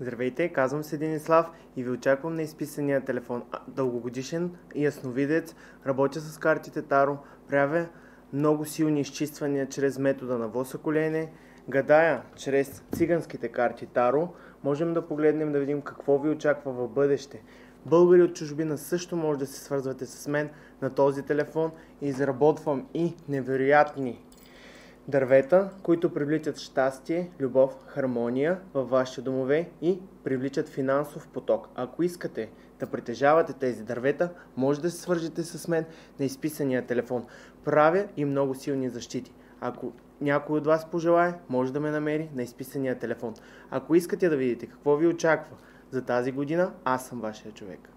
Здравейте, казвам се Денислав и ви очаквам на изписания телефон. Дългогодишен ясновидец, работя с картите Таро, правя много силни изчиствания чрез метода на Восъколене, гадая чрез циганските карти Таро. Можем да погледнем да видим какво ви очаква в бъдеще. Българи от чужбина също може да се свързвате с мен на този телефон. Изработвам и невероятни дървета, които привличат щастие, любов, хармония във вашите домове и привличат финансов поток. Ако искате да притежавате тези дървета, може да се свържете с мен на изписания телефон. Правя и много силни защити. Ако някой от вас пожелае, може да ме намери на изписания телефон. Ако искате да видите какво ви очаква за тази година, аз съм вашия човек.